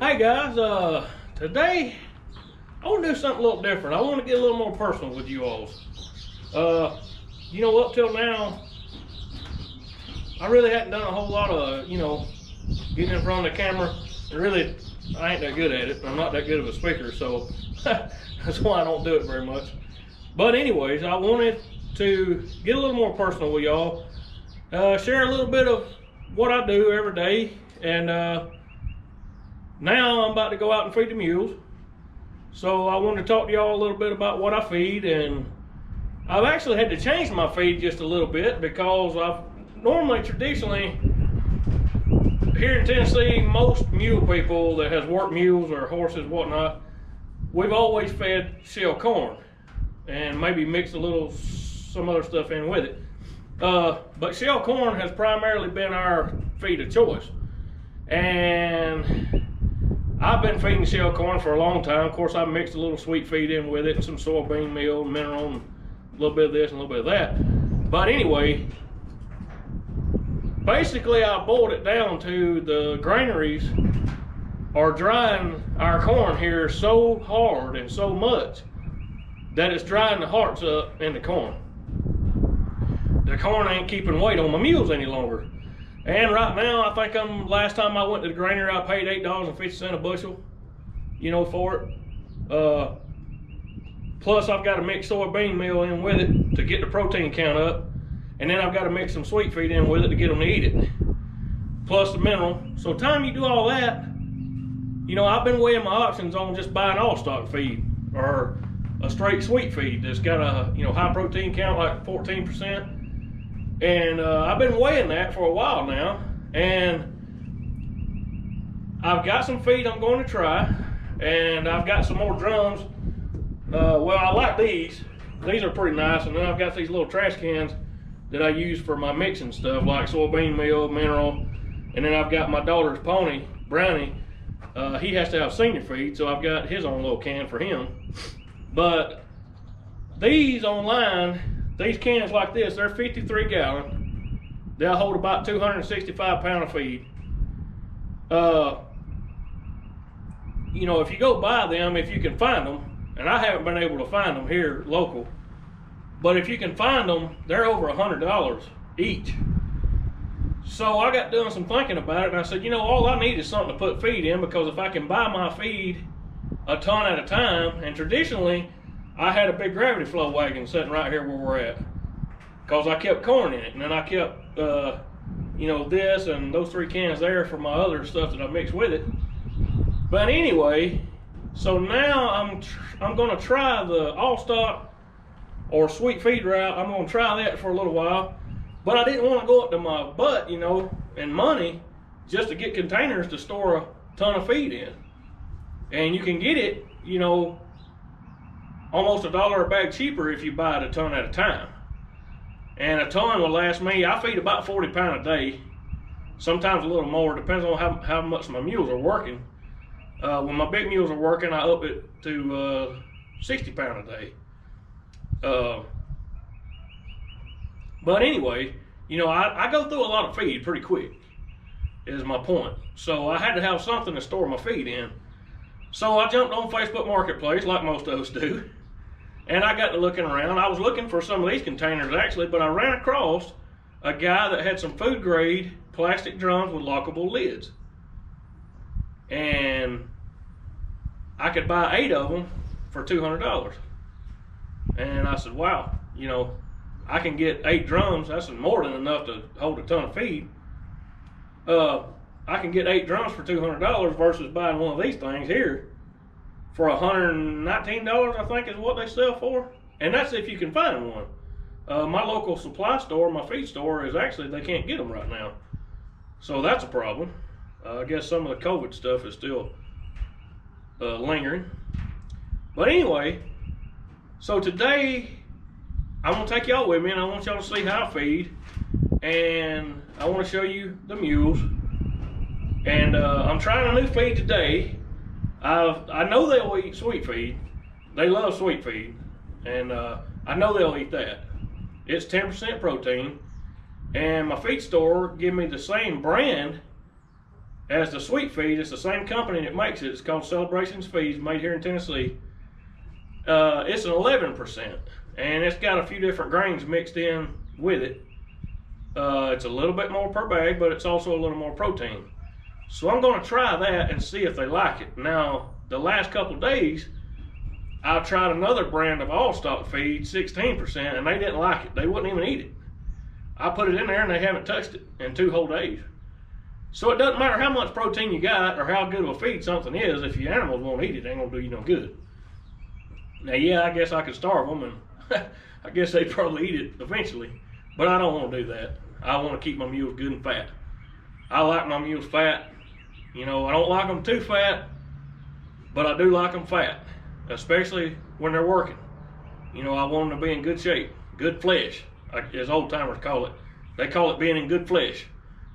Hey guys, today I want to do something a little different. I want to get a little more personal with you all. Up till now, I really hadn't done a whole lot of, getting in front of the camera. And really, I ain't that good at it. I'm not that good of a speaker, so that's why I don't do it very much. But anyways, I wanted to get a little more personal with y'all. Share a little bit of what I do every day, and now I'm about to go out and feed the mules. So I wanted to talk to y'all a little bit about what I feed, and I've actually had to change my feed just a little bit because traditionally here in Tennessee, most mule people that has worked mules or horses, whatnot, we've always fed shell corn and maybe mixed some other stuff in with it. But shell corn has primarily been our feed of choice. And I've been feeding shell corn for a long time. Of course, I mixed a little sweet feed in with it and some soybean meal, mineral, and a little bit of this and a little bit of that. But anyway, basically I boiled it down to the granaries are drying our corn here so hard and so much that it's drying the hearts up in the corn. The corn ain't keeping weight on my mules any longer. And right now, I think last time I went to the granary, I paid $8.50 a bushel, for it. Plus, I've got to mix soybean meal in with it to get the protein count up. And then I've got to mix some sweet feed in with it to get them to eat it. Plus the mineral. So time you do all that, I've been weighing my options on just buying all stock feed or a straight sweet feed that's got a, high protein count like 14%. And I've been weighing that for a while now, and I've got some feed I'm going to try, and I've got some more drums. Well, I like these. These are pretty nice, and then I've got these little trash cans that I use for my mixing stuff, like soybean meal, mineral, and then I've got my daughter's pony, Brownie. He has to have senior feed, so I've got his own little can for him. But these online, these cans like this, they're 53 gallon. They'll hold about 265 pounds of feed. If you go buy them, if you can find them, and I haven't been able to find them here local, but if you can find them, they're over $100 each. So I got doing some thinking about it, and I said, all I need is something to put feed in, because if I can buy my feed a ton at a time, and traditionally, I had a big gravity flow wagon sitting right here where we're at, because I kept corn in it, and then I kept, this and those 3 cans there for my other stuff that I mixed with it. But anyway, so now I'm going to try the all stock or sweet feed route. I'm going to try that for a little while, but I didn't want to go up to my butt, and money just to get containers to store a ton of feed in. And you can get it, almost $1 a bag cheaper if you buy it a ton at a time. And a ton will last me, I feed about 40 pounds a day, sometimes a little more, depends on how much my mules are working. When my big mules are working, I up it to 60 pounds a day. But anyway, I go through a lot of feed pretty quick, is my point. So I had to have something to store my feed in. So I jumped on Facebook Marketplace like most of us do. And I got to looking around. I was looking for some of these containers actually, but I ran across a guy that had some food grade plastic drums with lockable lids. And I could buy 8 of them for $200. And I said, wow, I can get 8 drums. That's more than enough to hold a ton of feed. I can get 8 drums for $200 versus buying one of these things here for $119, I think is what they sell for. And that's if you can find one. My local supply store, my feed store, is actually, they can't get them right now. So that's a problem. I guess some of the COVID stuff is still lingering. But anyway, so today I'm going to take y'all with me, and I want y'all to see how I feed. And I want to show you the mules. And I'm trying a new feed today. I know they'll eat sweet feed. They love sweet feed. And I know they'll eat that. It's 10% protein. And my feed store give me the same brand as the sweet feed. It's the same company that makes it. It's called Celebrations Feeds, made here in Tennessee. It's an 11%, and it's got a few different grains mixed in with it. It's a little bit more per bag, but it's also a little more protein. So I'm going to try that and see if they like it. Now, the last couple of days, I tried another brand of all stock feed, 16%, and they didn't like it. They wouldn't even eat it. I put it in there and they haven't touched it in 2 whole days. So it doesn't matter how much protein you got or how good of a feed something is. If your animals won't eat it, it ain't gonna do you no good. Now, yeah, I guess I could starve them, and I guess they'd probably eat it eventually, but I don't want to do that. I want to keep my mules good and fat. I like my mules fat. You know, I don't like them too fat, but I do like them fat, especially when they're working. You know, I want them to be in good shape, good flesh, as old timers call it. They call it being in good flesh,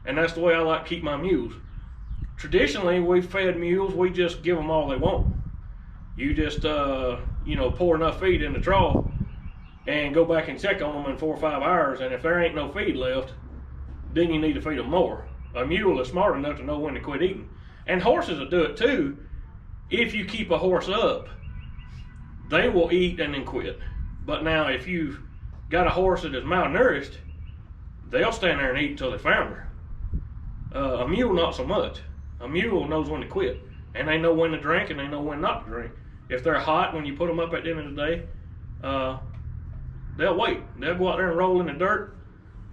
and that's the way I like to keep my mules. Traditionally, we fed mules, we just give them all they want. You just, you know, pour enough feed in the trough and go back and check on them in 4 or 5 hours, and if there ain't no feed left, then you need to feed them more. A mule is smart enough to know when to quit eating. And horses will do it too. If you keep a horse up, they will eat and then quit. But now if you've got a horse that is malnourished, they'll stand there and eat until they founder. A mule, not so much. A mule knows when to quit, and they know when to drink and they know when not to drink. If they're hot when you put them up at the end of the day, they'll wait. They'll go out there and roll in the dirt,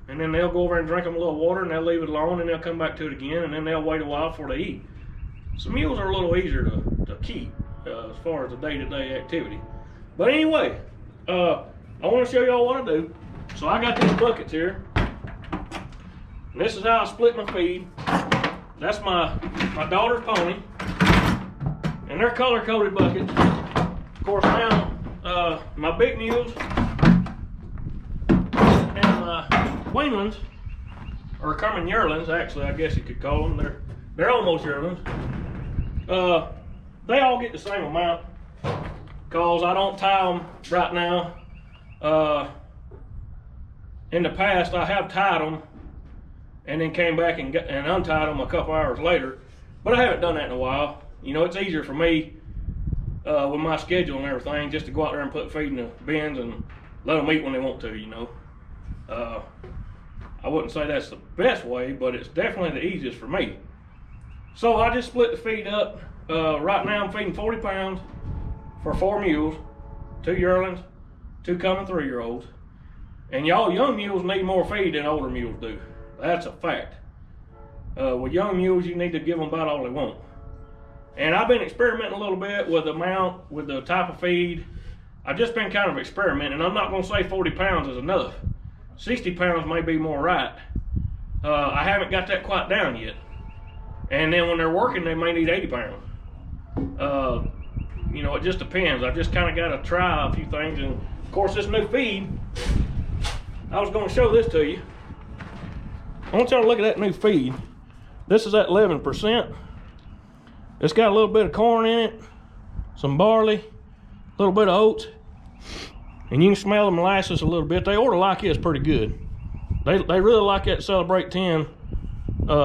and then they'll go over and drink them a little water, and they'll leave it alone, and they'll come back to it again, and then they'll wait a while before they eat. So mules are a little easier to keep as far as the day-to-day activity. But anyway, I want to show y'all what I do. So I got these buckets here, and this is how I split my feed. That's my daughter's pony, and they're color-coded buckets. Of course, now my big mules and my weanlings, or coming yearlings, actually, I guess you could call them. They're almost yearlings. They all get the same amount, because I don't tie them right now. In the past, I have tied them and then came back and untied them a couple hours later, but I haven't done that in a while. You know, it's easier for me with my schedule and everything, just to go out there and put feed in the bins and let them eat when they want to, you know. I wouldn't say that's the best way, but it's definitely the easiest for me. So I just split the feed up. Right now I'm feeding 40 pounds for 4 mules, 2 yearlings, 2 coming 3-year-olds. And y'all young mules need more feed than older mules do. That's a fact. With young mules, you need to give them about all they want. And I've been experimenting a little bit with the amount, with the type of feed. I've just been kind of experimenting. I'm not going to say 40 pounds is enough. 60 pounds may be more right. I haven't got that quite down yet. And then when they're working, they may need 80 pounds. You know, it just depends. I just kind of got to try a few things. And of course, this new feed, I was going to show this to you. I want y'all to look at that new feed. This is at 11%. It's got a little bit of corn in it, some barley, a little bit of oats, and you can smell the molasses a little bit. They ought to like this pretty good. They really like that Celebrate 10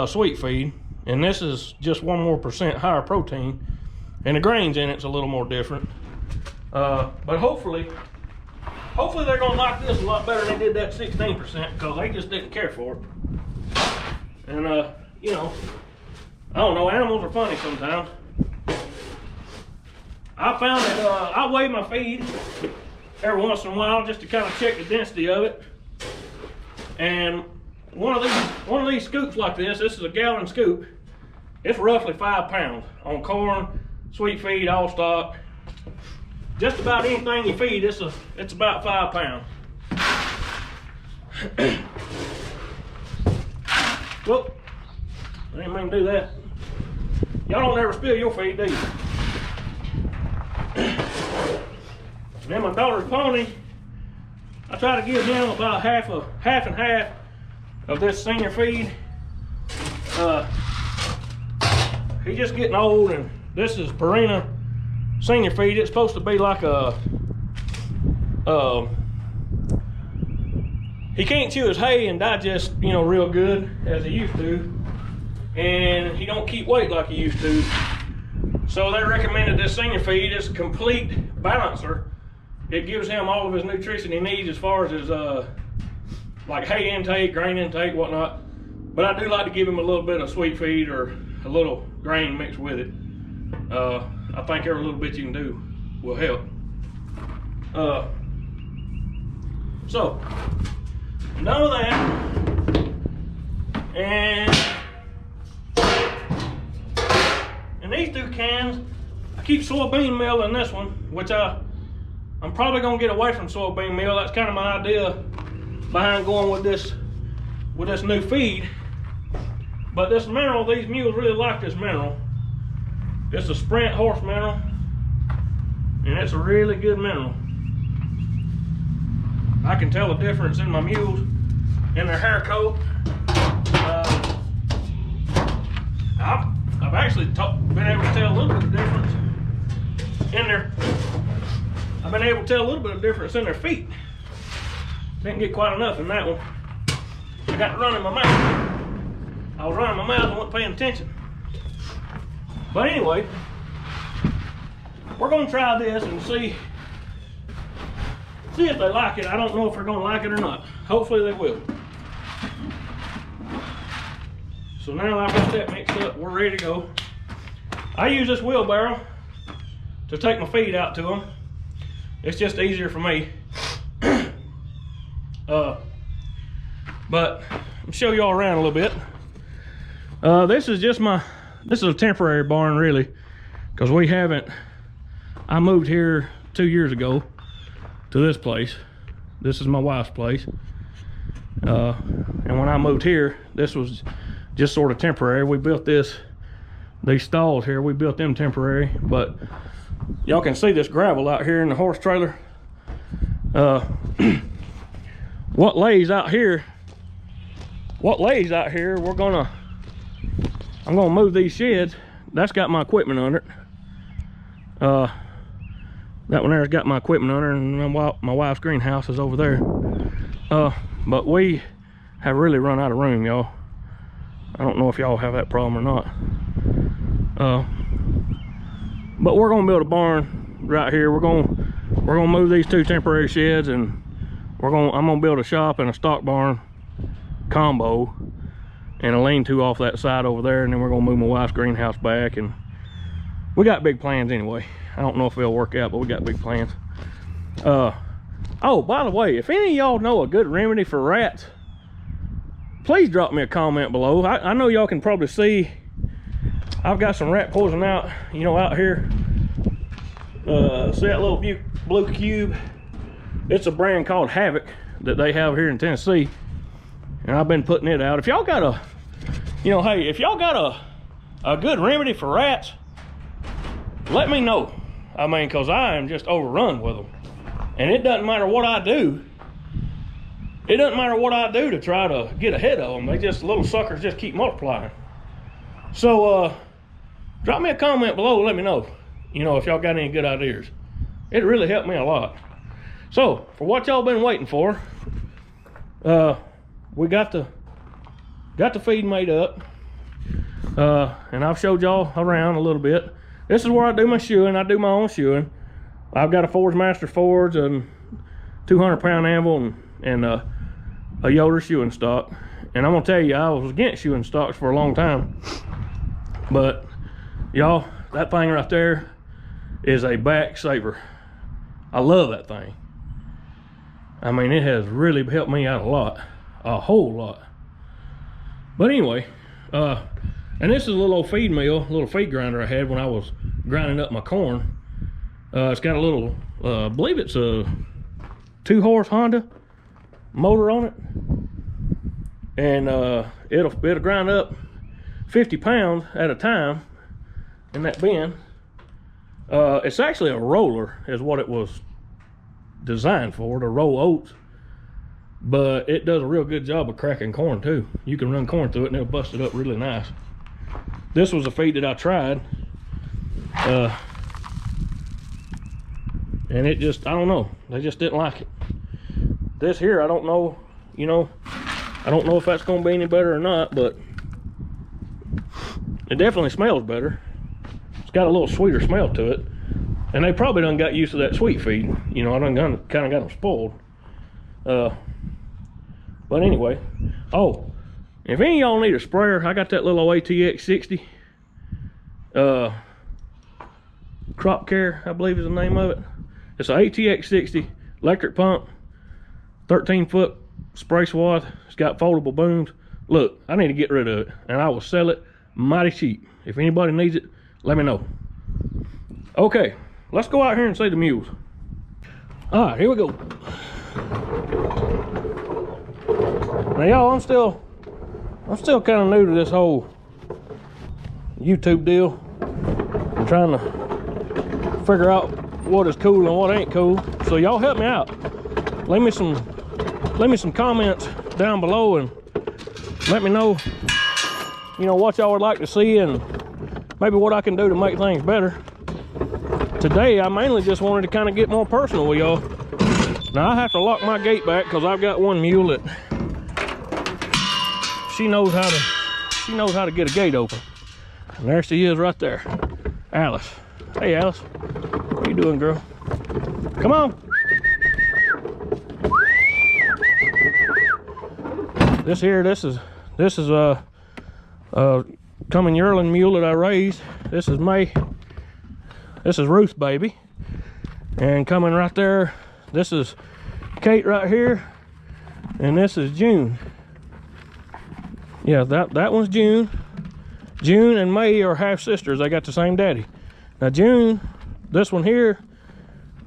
sweet feed, and this is just 1% more higher protein, and the grains in it's a little more different. But hopefully they're gonna like this a lot better than they did that 16%, because they just didn't care for it. And you know, I don't know, animals are funny sometimes. I found that I weigh my feed every once in a while just to kind of check the density of it. And one of these scoops like this is a gallon scoop. It's roughly 5 pounds on corn, sweet feed, all stock. Just about anything you feed, it's about 5 pounds. Whoop, I didn't mean to do that. Y'all don't ever spill your feed, do you? And then my daughter's pony, I try to give him about half and half of this senior feed. He's just getting old, and this is Purina senior feed. It's supposed to be like he can't chew his hay and digest, you know, real good as he used to. and he don't keep weight like he used to. So they recommended this senior feed. It's a complete balancer. It gives him all of his nutrition he needs as far as his like hay intake, grain intake, whatnot. But I do like to give him a little bit of sweet feed or a little grain mixed with it. I think every little bit you can do will help. So none of that, and these 2 cans, I keep soybean meal in this one, which I'm probably gonna get away from soybean meal. That's kind of my idea behind going with this new feed. But this mineral, these mules really like this mineral. It's a Sprint horse mineral, and it's a really good mineral. I can tell the difference in my mules in their hair coat. I've actually been able to tell a little bit of difference in their. I've been able to tell a little bit of difference in their feet. Didn't get quite enough in that one. I got to run in my mouth. I was running my mouth and wasn't paying attention. But anyway, we're gonna try this and see if they like it. I don't know if they're gonna like it or not. Hopefully they will. So now I've got that mixed up, we're ready to go. I use this wheelbarrow to take my feed out to them. It's just easier for me. But I'll show y'all around a little bit. This is a temporary barn really, because I moved here 2 years ago to this place. This is my wife's place. And when I moved here, this was just sort of temporary. We built these stalls here, we built them temporary, but y'all can see this gravel out here in the horse trailer. What lays out here, I'm gonna move these sheds. That's got my equipment under it. That one there's got my equipment under it, and my wife's greenhouse is over there. But we have really run out of room, y'all. I don't know if y'all have that problem or not. But we're gonna build a barn right here. We're gonna move these 2 temporary sheds, and I'm gonna build a shop and a stock barn combo, and a lean-to off that side over there, and then we're gonna move my wife's greenhouse back. And we got big plans anyway. I don't know if they'll work out, but we got big plans. Oh, by the way, if any of y'all know a good remedy for rats, please drop me a comment below. I know y'all can probably see I've got some rat poison out, out here. See that little blue cube? It's a brand called Havoc that they have here in Tennessee, and I've been putting it out. If y'all got hey, if y'all got a good remedy for rats, let me know. I mean, because I am just overrun with them, and it doesn't matter what I do. It doesn't matter what I do to try to get ahead of them. Little suckers just keep multiplying. So drop me a comment below, let me know, if y'all got any good ideas. It really helped me a lot. So for what y'all been waiting for, we got the feed made up, and I've showed y'all around a little bit. This is where I do my shoeing. I do my own shoeing. I've got a Forge Master Forge and 200-pound anvil and a Yoder shoeing stock. And I'm gonna tell you, I was against shoeing stocks for a long time, but y'all, that thing right there is a back saver. I love that thing. I mean, it has really helped me out a whole lot. But anyway, and this is a little old feed mill, a little feed grinder I had when I was grinding up my corn. It's got a little, I believe it's a 2-horse Honda motor on it, and it'll grind up 50 pounds at a time in that bin. It's actually a roller is what it was designed for, to roll oats, but it does a real good job of cracking corn too. You can run corn through it and it'll bust it up really nice. This was a feed that I tried, and it just, I don't know, they just didn't like it. This here, I don't know, I don't know if that's gonna be any better or not, but It definitely smells better. It's got a little sweeter smell to it. And they probably done got used to that sweet feed. You know, I done kind of got them spoiled. But anyway, oh, if any of y'all need a sprayer, I got that little ATX 60. Crop Care, I believe is the name of it. It's an ATX 60 electric pump, 13-foot spray swath. It's got foldable booms. Look, I need to get rid of it, and I will sell it mighty cheap. If anybody needs it, let me know. Okay, let's go out here and see the mules. All right, here we go. Now, y'all, I'm still kind of new to this whole YouTube deal. I'm trying to figure out what is cool and what ain't cool. So y'all help me out. Leave me some comments down below and let me know, you know, what y'all would like to see and maybe what I can do to make things better. Today, I mainly just wanted to kind of get more personal with y'all. Now, I have to lock my gate back because I've got one mule that she knows how to get a gate open. And there she is right there, Alice. Hey, Alice, what you doing, girl? Come on. This is a coming yearling mule that I raised. This is May. This is Ruth's baby. And coming right there, this is Kate right here, and this is June. Yeah, that one's June. June and May are half sisters. They got the same daddy. Now June, this one here,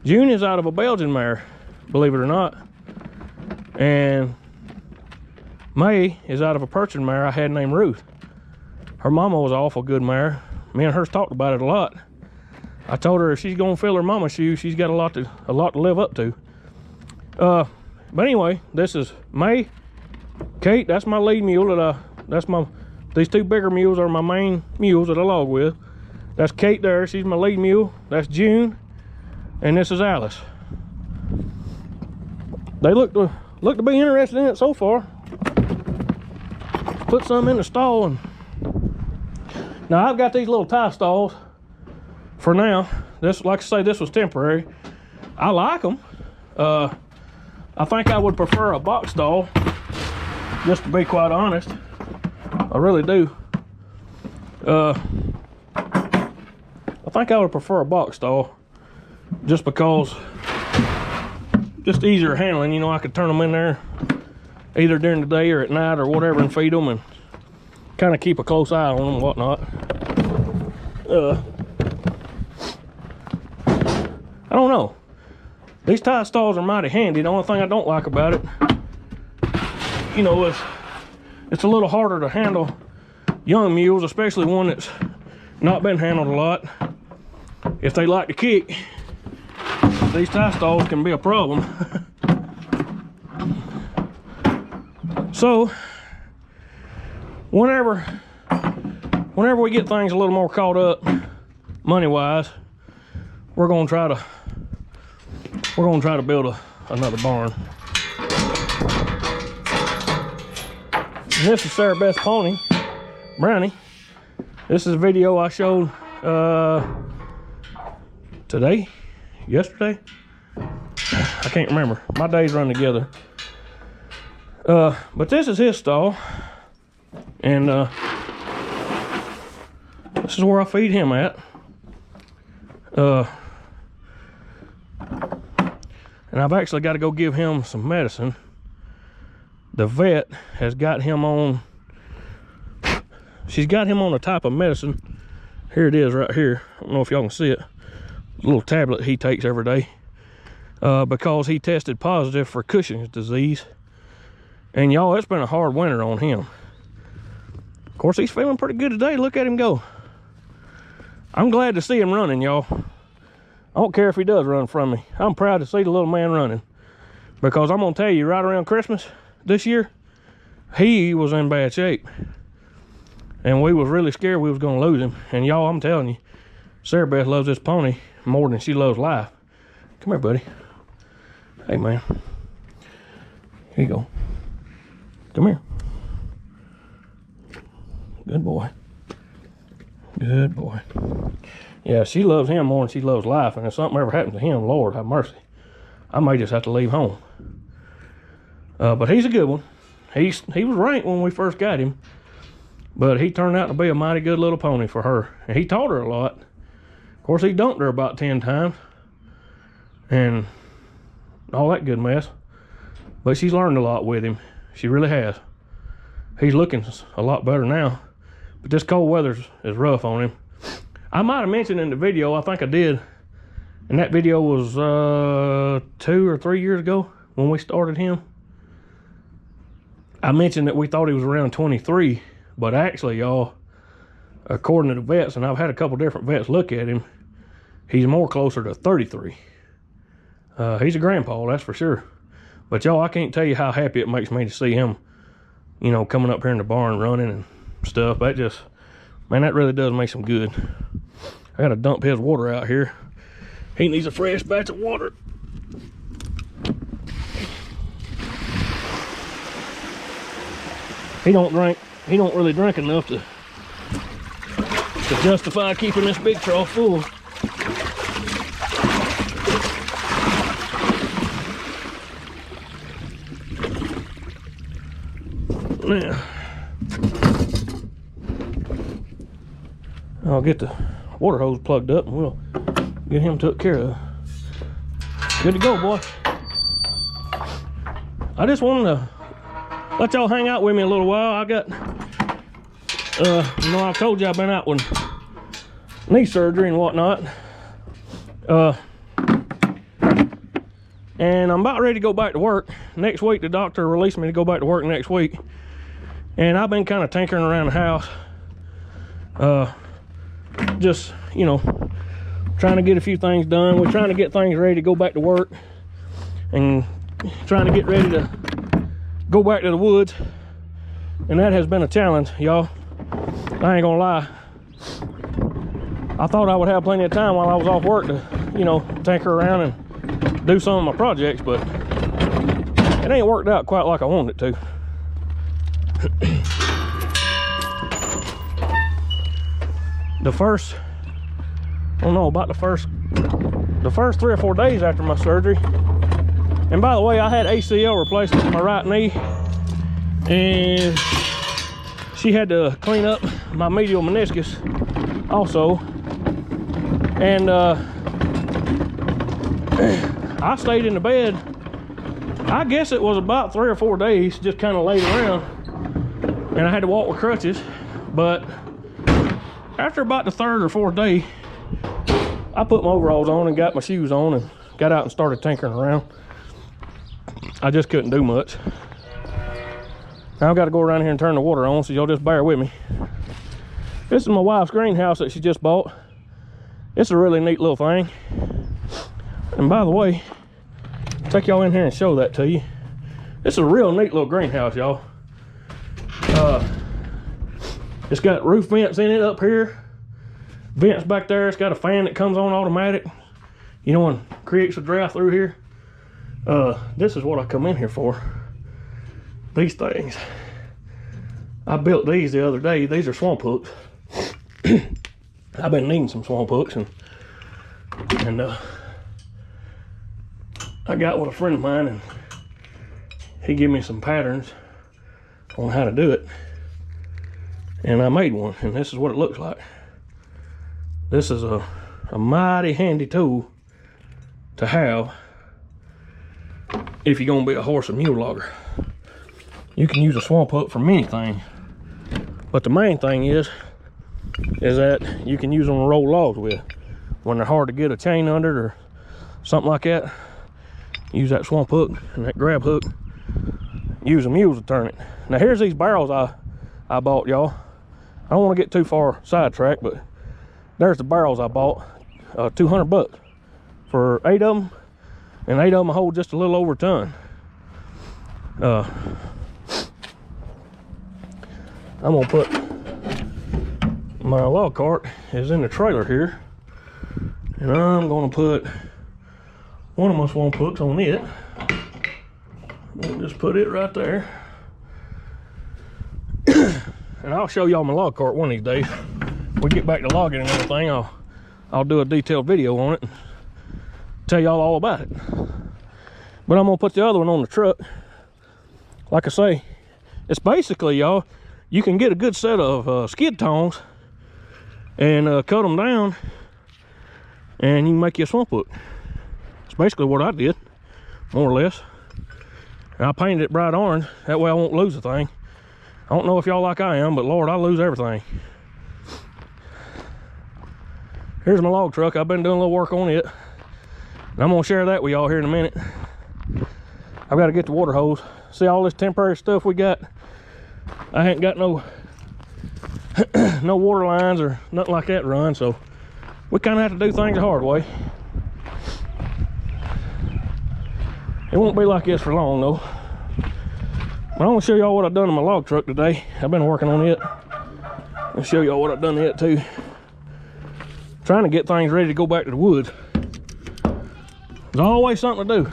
June is out of a Belgian mare, believe it or not. And May is out of a Persian mare I had named Ruth. Her mama was an awful good mare. Me and her talked about it a lot. I told her if she's gonna fill her mama's shoes, she's got a lot to live up to. But anyway, this is May. Kate, that's my lead mule these two bigger mules are my main mules that I log with. That's Kate there, she's my lead mule. That's June, and this is Alice. They look to be interested in it so far. Put some in the stall, and now I've got these little tie stalls for now. This, like I say, this was temporary. I like them. I think I would prefer a box stall, just to be quite honest. I really do. I think I would prefer a box stall, just because, just easier handling. You know, I could turn them in there either during the day or at night or whatever and feed them and kind of keep a close eye on them and whatnot. I don't know. These tie stalls are mighty handy. The only thing I don't like about it, you know, it's a little harder to handle young mules, especially one that's not been handled a lot. If they like to kick, these tie stalls can be a problem. So, whenever we get things a little more caught up, money-wise, we're gonna try to build another barn. And this is Sarah Beth's pony, Brownie. This is a video I showed yesterday. I can't remember. My days run together. But this is his stall, and this is where I feed him at. And I've actually got to go give him some medicine. The vet has got him on, she's got him on a type of medicine. Here it is right here. I don't know if y'all can see it. A little tablet he takes every day, because he tested positive for Cushing's disease. And y'all, it's been a hard winter on him. Of course, he's feeling pretty good today. Look at him go. I'm glad to see him running, y'all. I don't care if he does run from me. I'm proud to see the little man running, because I'm gonna tell you, right around Christmas this year, he was in bad shape, and we was really scared we was gonna lose him. And y'all, I'm telling you, Sarah Beth loves this pony more than she loves life. Come here, buddy. Hey, man. Here you go. Come here. Good boy. Good boy. Yeah, she loves him more than she loves life, and if something ever happens to him, Lord have mercy, I may just have to leave home. But he's a good one. He was ranked when we first got him, but he turned out to be a mighty good little pony for her, and he taught her a lot. Of course, he dumped her about 10 times, and all that good mess. But she's learned a lot with him. She really has. He's looking a lot better now, but this cold weather is rough on him. I might have mentioned in the video, I think I did, and that video was 2 or 3 years ago when we started him. I mentioned that we thought he was around 23, but actually, y'all, according to the vets, and I've had a couple different vets look at him, he's more closer to 33. He's a grandpa, that's for sure. But y'all, I can't tell you how happy it makes me to see him, you know, coming up here in the barn running and stuff. That just, man, that really does make some good. I gotta dump his water out here. He needs a fresh batch of water. He don't really drink enough to justify keeping this big trough full. Now, I'll get the water hose plugged up and we'll get him took care of. Good to go, boy. I just wanted to let y'all hang out with me a little while. I got, you know, I told you I've been out with knee surgery and whatnot. And I'm about ready to go back to work. Next week, the doctor released me to go back to work next week. And I've been kind of tinkering around the house. Just, you know, trying to get a few things done. We're trying to get things ready to go back to work. And trying to get ready to go back to the woods, and that has been a challenge, y'all. I ain't gonna lie. I thought I would have plenty of time while I was off work to, you know, tinker around and do some of my projects, but it ain't worked out quite like I wanted it to. About the first 3 or 4 days after my surgery. And by the way, I had ACL replacement for my right knee, and she had to clean up my medial meniscus also. And I stayed in the bed. I guess it was about 3 or 4 days, just kind of laid around, and I had to walk with crutches. But after about the 3rd or 4th day, I put my overalls on and got my shoes on and got out and started tinkering around. I just couldn't do much. Now I've got to go around here and turn the water on, so y'all just bear with me. This is my wife's greenhouse that she just bought. It's a really neat little thing. And by the way, I'll take y'all in here and show that to you. It's a real neat little greenhouse, y'all. It's got roof vents in it up here. Vents back there. It's got a fan that comes on automatic, you know, and creates a draft through here. This is what I come in here for. These things. I built these the other day. These are swamp hooks. I've been needing some swamp hooks, and I got with a friend of mine, and he gave me some patterns on how to do it, and I made one, and this is what it looks like. This is a mighty handy tool to have if you're gonna be a horse and mule logger. You can use a swamp hook for many things, but the main thing is that you can use them to roll logs with. When they're hard to get a chain under or something like that, use that swamp hook and that grab hook. Use the mules to turn it. Now here's these barrels I bought, y'all. I don't want to get too far sidetracked, but there's the barrels I bought. 200 bucks for 8 of them, and 8 of them hold just a little over a ton. I'm gonna put my log cart is in the trailer here, and I'm gonna put one of my swamp hooks on it. We'll just put it right there. And I'll show y'all my log cart one of these days. we get back to logging and everything, I'll do a detailed video on it and tell y'all all about it. But I'm gonna put the other one on the truck. Like I say, it's basically, y'all, you can get a good set of skid tongs and cut them down, and you can make you a swamp hook. It's basically what I did, more or less. And I painted it bright orange, that way I won't lose a thing. I don't know if y'all like I am, but Lord, I lose everything. Here's my log truck. I've been doing a little work on it, and I'm gonna share that with y'all here in a minute. I've got to get the water hose. See all this temporary stuff we got? I ain't got no no water lines or nothing like that run, so we kind of have to do things the hard way. It won't be like this for long though. But I'm gonna show y'all what I've done in my log truck today. I've been working on it. I'll show y'all what I've done to it too. Trying to get things ready to go back to the woods. There's always something to do.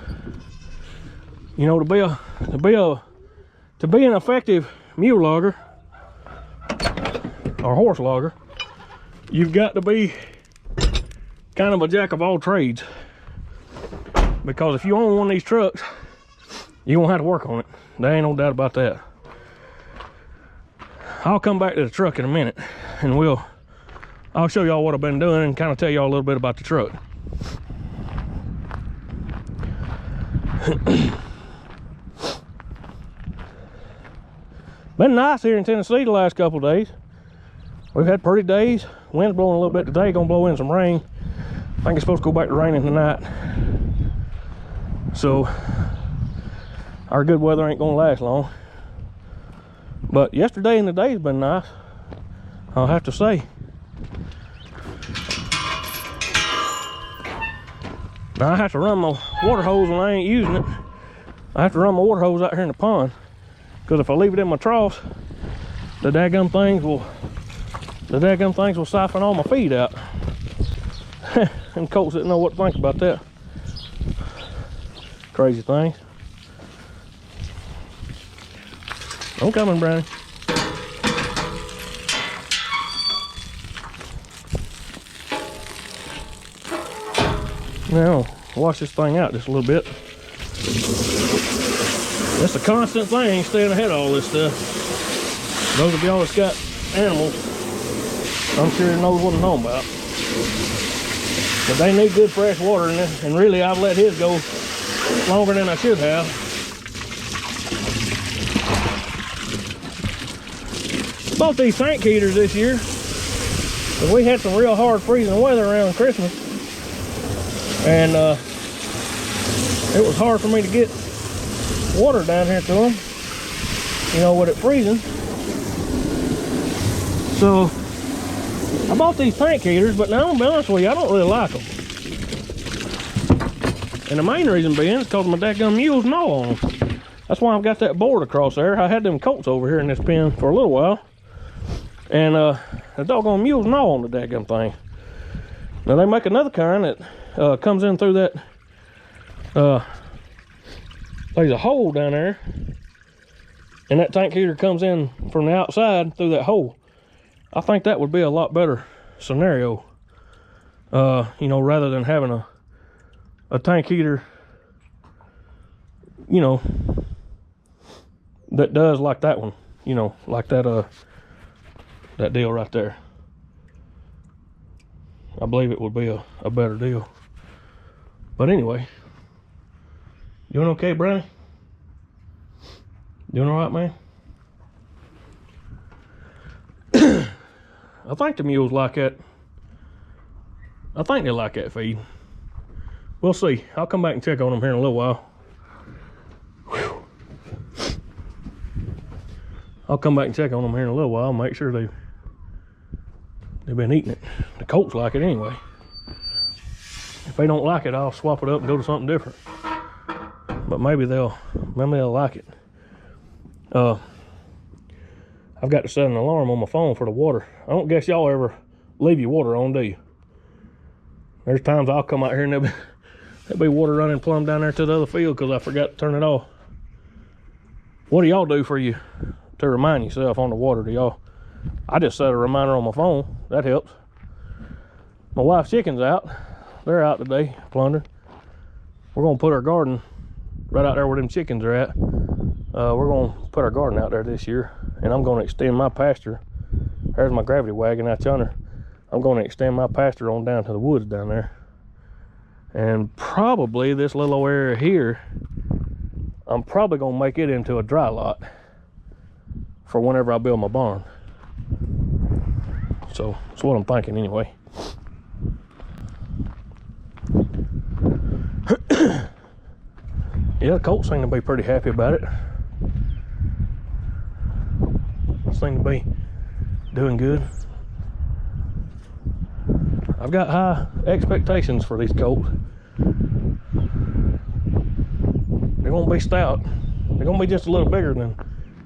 You know, to be an effective mule logger or horse logger, you've got to be kind of a jack of all trades. Because if you own one of these trucks, you're gonna have to work on it. There ain't no doubt about that. I'll come back to the truck in a minute and I'll show y'all what I've been doing and kind of tell y'all a little bit about the truck. Been nice here in Tennessee the last couple of days. We've had pretty days. Wind's blowing a little bit today, gonna blow in some rain. I think it's supposed to go back to raining tonight. So our good weather ain't gonna last long. But yesterday and today's been nice, I'll have to say. Now I have to run my water hose when I ain't using it. I have to run my water hose out here in the pond. Because if I leave it in my troughs, the daggum things will siphon all my feed out. And colts didn't know what to think about that. Crazy things. I'm coming, Brownie. Now, wash this thing out just a little bit. It's a constant thing, staying ahead of all this stuff. Those of y'all that's got animals, I'm sure you know what I'm talking about. But they need good fresh water in this, and really I've let his go longer than I should have. Bought these tank heaters this year, because we had some real hard freezing weather around Christmas. And it was hard for me to get water down here to them, you know, with it freezing. So I bought these tank heaters, but now I'm gonna be honest with you, I don't really like them. And the main reason being is because my dadgum mules gnaw on them. That's why I've got that board across there. I had them colts over here in this pen for a little while, and the doggone mules gnaw on the dadgum thing. Now they make another kind that comes in through that there's a hole down there, and that tank heater comes in from the outside through that hole. I think that would be a lot better scenario, you know, rather than having a tank heater, you know, that does like that one, you know, like that that deal right there. I believe it would be a better deal. But anyway, doing okay, Brownie? Doing all right, man? I think the mules like that. I think they like that feed. We'll see. I'll come back and check on them here in a little while. Whew. I'll come back and check on them here in a little while, make sure they've been eating it. The colts like it anyway. If they don't like it, I'll swap it up and go to something different. But maybe they'll like it. I've got to set an alarm on my phone for the water. I don't guess y'all ever leave your water on, do you? There's times I'll come out here and there'll be water running plumb down there to the other field because I forgot to turn it off. What do y'all do for you to remind yourself on the water? Do y'all I just set a reminder on my phone. That helps. My wife's chickens out. They're out today, plundering. We're gonna put our garden right out there where them chickens are at. We're gonna put our garden out there this year, and I'm gonna extend my pasture. There's my gravity wagon out yonder. I'm gonna extend my pasture on down to the woods down there. And probably this little old area here, I'm probably gonna make it into a dry lot for whenever I build my barn. So that's what I'm thinking anyway. Yeah, the colts seem to be pretty happy about it. Seem to be doing good. I've got high expectations for these colts. They're gonna be stout. They're gonna be just a little bigger than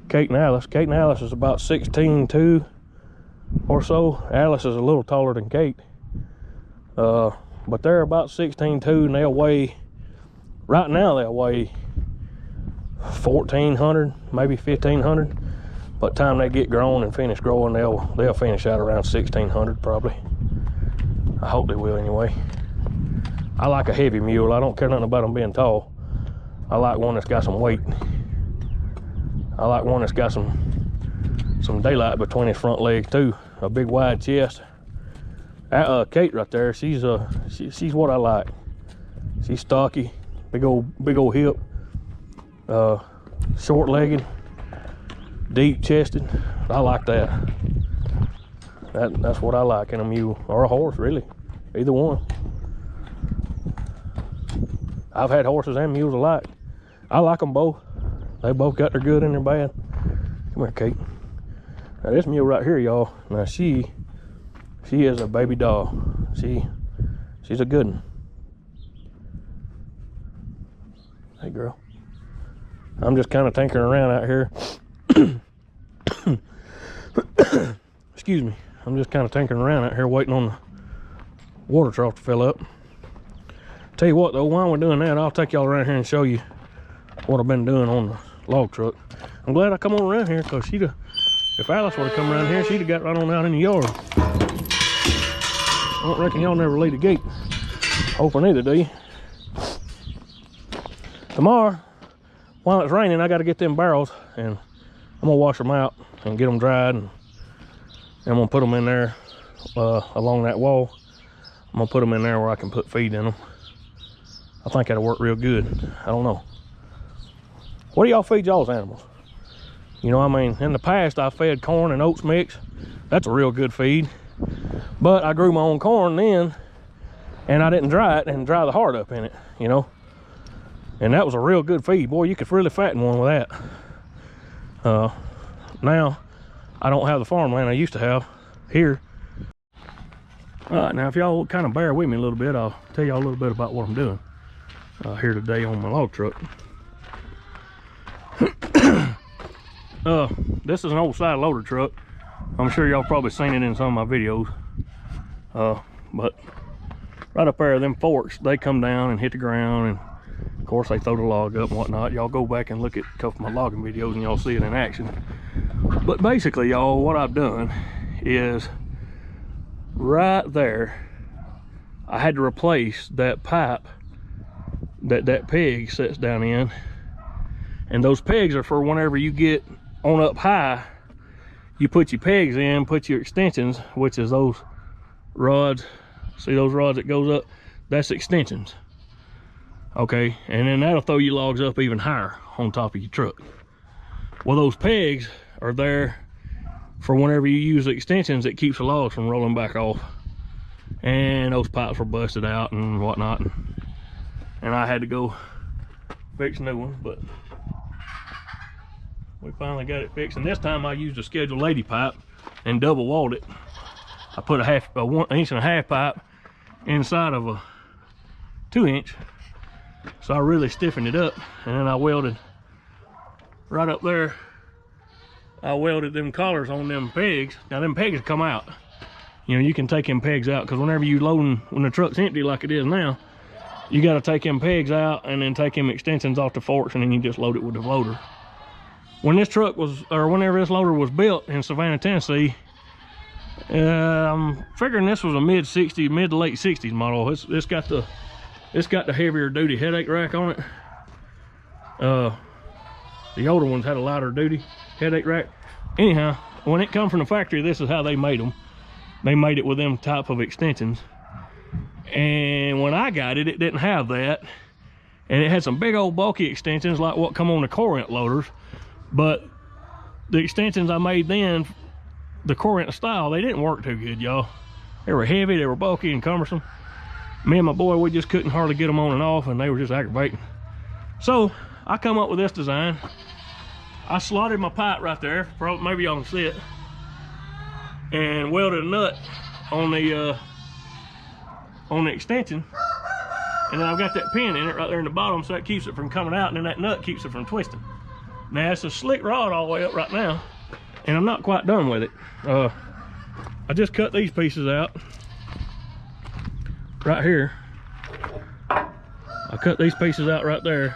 Kate and Alice. Kate and Alice is about 16'2" or so. Alice is a little taller than Kate. But they're about 16'2", and they'll weigh, right now they'll weigh 1,400, maybe 1,500. By the time they get grown and finish growing, they'll finish out around 1,600 probably. I hope they will anyway. I like a heavy mule. I don't care nothing about them being tall. I like one that's got some weight. I like one that's got some daylight between his front legs too. A big wide chest. Kate right there, she's what I like. She's stocky, big old hip, short-legged, deep-chested. I like that. That's what I like in a mule or a horse, really. Either one. I've had horses and mules alike. I like them both. They both got their good and their bad. Come here, Kate. Now this mule right here, y'all. Now she is a baby doll. She's a good one. Hey, girl. I'm just kind of tinkering around out here. Excuse me. I'm just kind of tinkering around out here waiting on the water trough to fill up. Tell you what though, while we're doing that, I'll take y'all around here and show you what I've been doing on the log truck. I'm glad I come on around here, because if Alice would have come around here, she'd have got right on out in the yard. I don't reckon y'all never leave the gate. Hoping either, do you? Tomorrow, while it's raining, I got to get them barrels, and I'm gonna wash them out and get them dried, and I'm gonna put them in there along that wall. I'm gonna put them in there where I can put feed in them. I think that'll work real good. I don't know. What do y'all feed y'all's animals? You know, I mean, in the past I fed corn and oats mix. That's a real good feed. But I grew my own corn then, and I didn't dry it and dry the heart up in it, you know. And that was a real good feed. Boy, you could really fatten one with that. Now, I don't have the farmland I used to have here. All right, now if y'all kind of bear with me a little bit, I'll tell y'all a little bit about what I'm doing here today on my log truck. This is an old side loader truck. I'm sure y'all probably seen it in some of my videos. But right up there, them forks, they come down and hit the ground, and of course they throw the log up and whatnot. Y'all go back and look at a couple of my logging videos and y'all see it in action. But basically, y'all, what I've done is right there, I had to replace that pipe that peg sets down in. And those pegs are for whenever you get on up high, you put your pegs in, put your extensions, which is those rods. See those rods that goes up? That's extensions. Okay, and then that'll throw your logs up even higher on top of your truck. Well, those pegs are there for whenever you use the extensions, it keeps the logs from rolling back off. And those pipes were busted out and whatnot. And I had to go fix new ones, but we finally got it fixed. And this time I used a scheduled lady pipe and double walled it. I put a 1.5 inch pipe inside of a 2-inch. So I really stiffened it up, and then I welded right up there. I welded them collars on them pegs. Now them pegs come out. You know, you can take them pegs out, because whenever you loading, when the truck's empty like it is now, you got to take them pegs out and then take them extensions off the forks, and then you just load it with the loader. When this truck was, or whenever this loader was built in Savannah, Tennessee, I'm figuring this was a mid to late 60s model. It's got the heavier duty headache rack on it. The older ones had a lighter duty headache rack. Anyhow, when it come from the factory, this is how they made them. They made it with them type of extensions. And when I got it, it didn't have that. And it had some big old bulky extensions like what come on the Corinth loaders. But the extensions I made then, the Corinth style, they didn't work too good, y'all. They were heavy, they were bulky and cumbersome. Me and my boy, we just couldn't hardly get them on and off, and they were just aggravating. So I come up with this design. I slotted my pipe right there, probably maybe y'all can see it, and welded a nut on the extension. And then I've got that pin in it right there in the bottom, so that keeps it from coming out, and then that nut keeps it from twisting. Now it's a slick rod all the way up right now, and I'm not quite done with it. I just cut these pieces out right here. I cut these pieces out right there.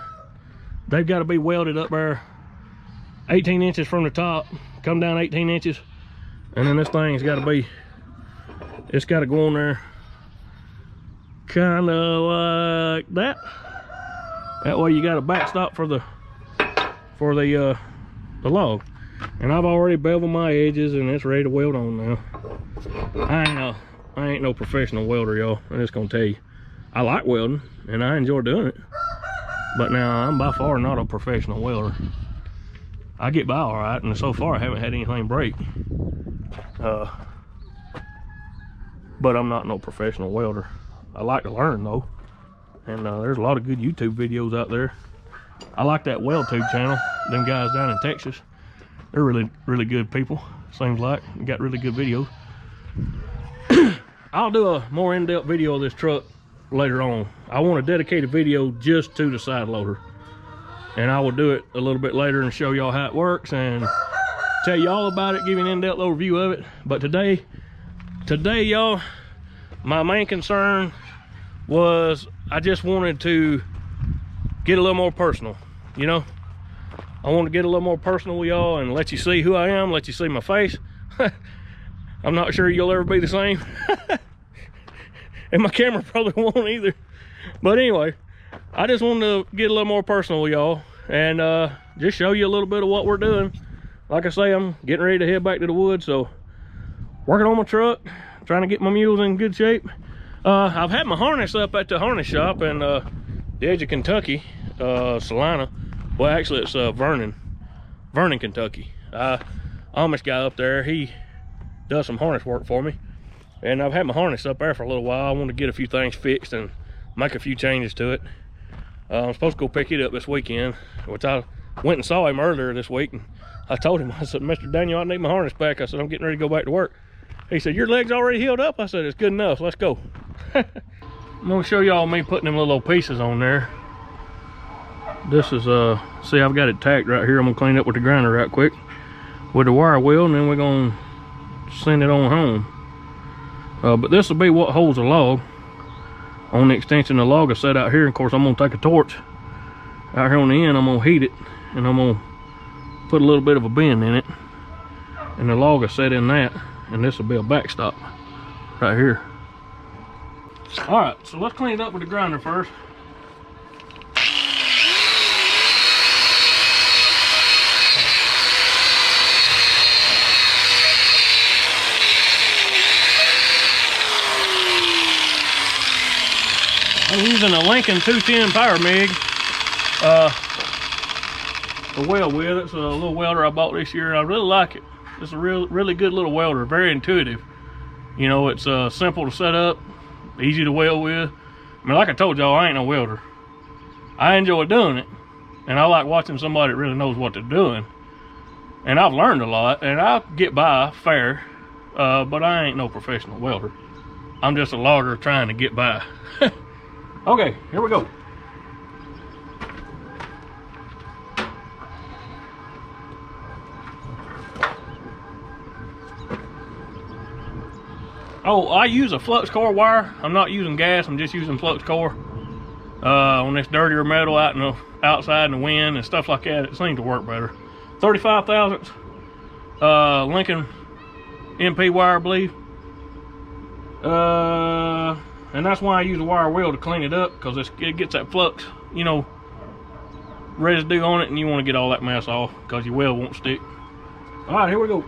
They've got to be welded up there 18 inches from the top, come down 18 inches, and then this thing's got to be, it's got to go on there kind of like that. That way you got a backstop for the log. And I've already beveled my edges, and it's ready to weld on now. I ain't no professional welder, y'all. I'm just gonna tell you, I like welding and I enjoy doing it, but now I'm by far not a professional welder. I get by all right, and so far I haven't had anything break. But I'm not no professional welder. I like to learn though, and there's a lot of good YouTube videos out there. I like that WeldTube channel. Them guys down in Texas, they're really good people. Seems like they got really good videos. I'll do a more in-depth video of this truck later on. I want to dedicate a video just to the side loader, and I will do it a little bit later and show y'all how it works and tell you all about it, give you an in-depth overview of it. But today y'all, my main concern was I just wanted to get a little more personal, you know. I want to get a little more personal with y'all and let you see who I am, let you see my face. I'm not sure you'll ever be the same. And my camera probably won't either. But anyway, I just wanted to get a little more personal with y'all and just show you a little bit of what we're doing. Like I say, I'm getting ready to head back to the woods, so working on my truck, trying to get my mules in good shape. I've had my harness up at the harness shop in the edge of Kentucky, Salina. Well, actually it's Vernon, Kentucky. Amish guy up there, he does some harness work for me, and I've had my harness up there for a little while. I want to get a few things fixed and make a few changes to it. I'm supposed to go pick it up this weekend, which I went and saw him earlier this week, and I told him, I said, Mr. Daniel, I need my harness back. I said, I'm getting ready to go back to work. He said, your leg's already healed up? I said, it's good enough, let's go. I'm gonna show y'all me putting them little pieces on there. This is see, I've got it tacked right here. I'm gonna clean it up with the grinder right quick with the wire wheel, and then we're gonna send it on home. But this will be what holds the log on the extension. The log is set out here. Of course, I'm gonna take a torch out here on the end. I'm gonna heat it, and I'm gonna put a little bit of a bend in it, and the log is set in that, and this will be a backstop right here. All right, so let's clean it up with the grinder first. I'm using a Lincoln 210 Power MIG to weld with. It's a little welder I bought this year, and I really like it. It's a really good little welder, very intuitive. You know, it's simple to set up, easy to weld with. I mean, like I told y'all, I ain't no welder. I enjoy doing it, and I like watching somebody that really knows what they're doing. And I've learned a lot, and I get by fair, but I ain't no professional welder. I'm just a logger trying to get by. Okay, here we go. Oh, I use a flux core wire. I'm not using gas, I'm just using flux core. On this dirtier metal out in the outside in the wind and stuff like that, it seems to work better. 35 thousandths Lincoln MP wire, I believe. And that's why I use a wire wheel to clean it up, because it gets that flux, you know, residue on it, and you want to get all that mess off because your wheel won't stick. All right, here we go.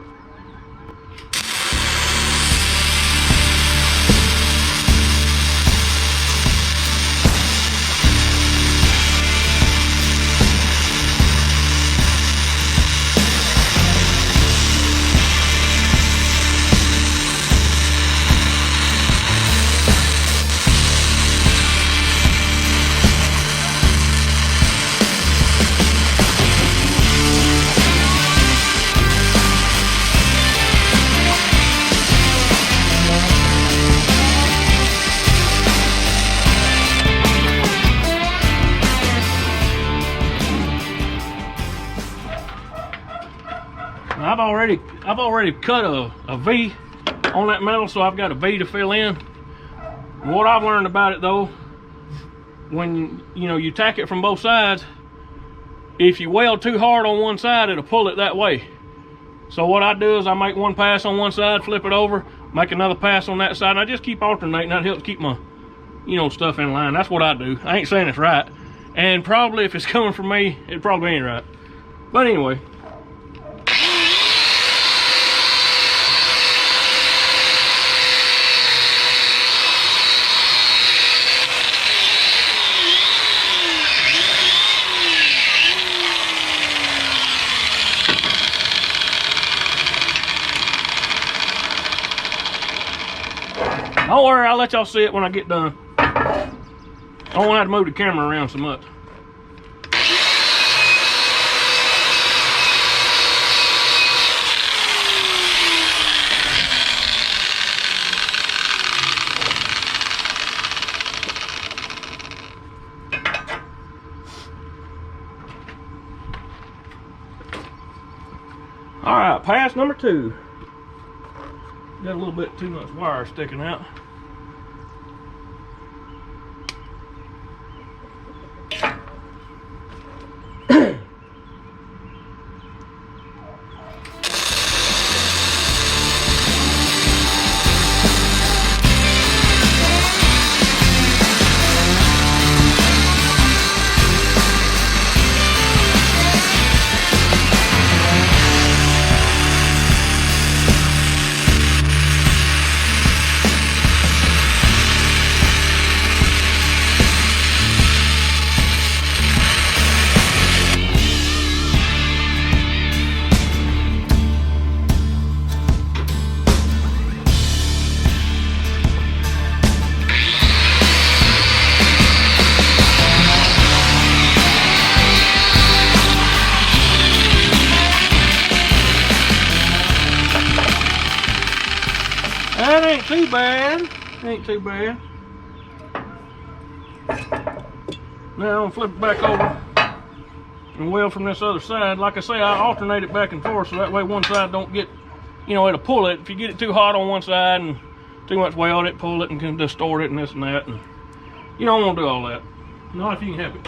I've already cut a V on that metal, so I've got a V to fill in. What I've learned about it though, when you tack it from both sides, if you weld too hard on one side, it'll pull it that way. So what I do is I make one pass on one side, flip it over, make another pass on that side, and I just keep alternating. That helps keep my stuff in line. That's what I do. I ain't saying it's right, and probably if it's coming from me, it probably ain't right. But anyway. Don't worry, I'll let y'all see it when I get done. I don't want to have to move the camera around so much. All right, pass number 2. Got a little bit too much wire sticking out. That ain't too bad. Ain't too bad. Now I'm gonna flip it back over and weld from this other side. Like I say, I alternate it back and forth so that way one side don't get, it'll pull it. If you get it too hot on one side and too much weld, it pull it and can distort it and this and that. And you don't want to do all that. Not if you can help it.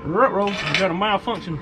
Ruh-roh, I got a malfunction.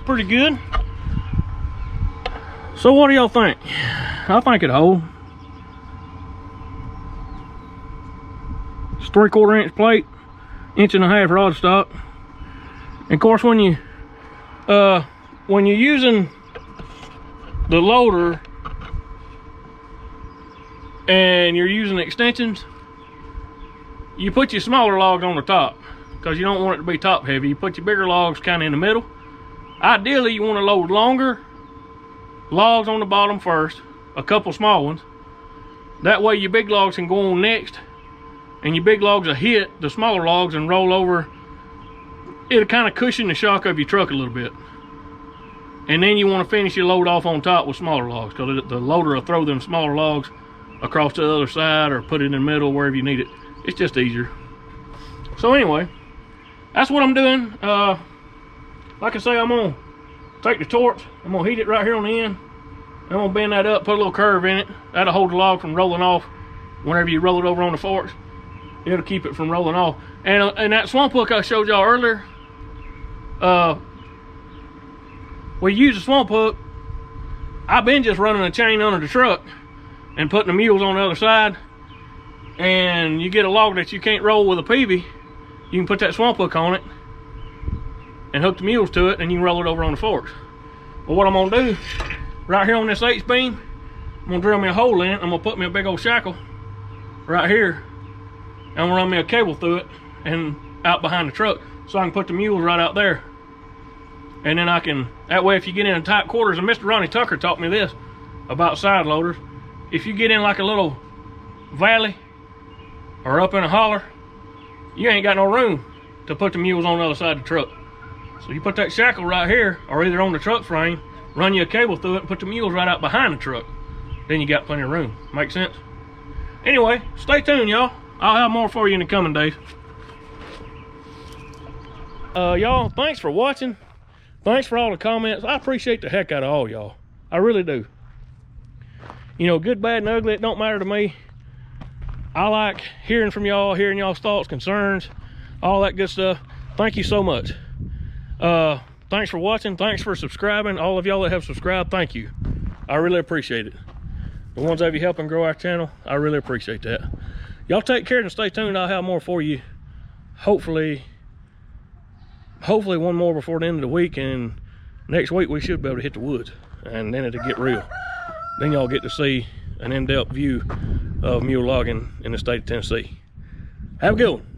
pretty good. So what do y'all think? I think it'll hold. It's 3/4 inch plate, 1.5 inch rod stock. And of course, when you're using the loader and you're using extensions, you put your smaller logs on the top because you don't want it to be top heavy. You put your bigger logs kind of in the middle. Ideally, you want to load longer logs on the bottom first, a couple small ones. That way your big logs can go on next, and your big logs will hit the smaller logs and roll over. It'll kind of cushion the shock of your truck a little bit. And then you want to finish your load off on top with smaller logs, because the loader will throw them smaller logs across to the other side or put it in the middle wherever you need it. It's just easier. So anyway, that's what I'm doing. Like I say, I'm gonna take the torch, I'm gonna heat it right here on the end. I'm gonna bend that up, put a little curve in it. That'll hold the log from rolling off whenever you roll it over on the forks. It'll keep it from rolling off. And that swamp hook I showed y'all earlier, we use a swamp hook. I've been just running a chain under the truck and putting the mules on the other side. And you get a log that you can't roll with a PV, you can put that swamp hook on it and hook the mules to it, and you can roll it over on the forks. But what I'm gonna do, right here on this H-beam, I'm gonna drill me a hole in it. I'm gonna put me a big old shackle right here, and I'm gonna run me a cable through it and out behind the truck, so I can put the mules right out there. And then I can, that way if you get in tight quarters, and Mr. Ronnie Tucker taught me this about side loaders, if you get in like a little valley or up in a holler, you ain't got no room to put the mules on the other side of the truck. So you put that shackle right here, or either on the truck frame, run you a cable through it and put the mules right out behind the truck. Then you got plenty of room. Make sense? Anyway, stay tuned, y'all. I'll have more for you in the coming days. Y'all, thanks for watching. Thanks for all the comments. I appreciate the heck out of all y'all. I really do. You know, good, bad, and ugly, it don't matter to me. I like hearing from y'all, hearing y'all's thoughts, concerns, all that good stuff. Thank you so much. Thanks for watching. Thanks for subscribing. All of y'all that have subscribed, thank you. I really appreciate it. The ones of you helping grow our channel, I really appreciate that. Y'all take care and stay tuned. I'll have more for you. Hopefully one more before the end of the week, and next week we should be able to hit the woods, and then it'll get real. Then y'all get to see an in-depth view of mule logging in the state of Tennessee. Have a good one.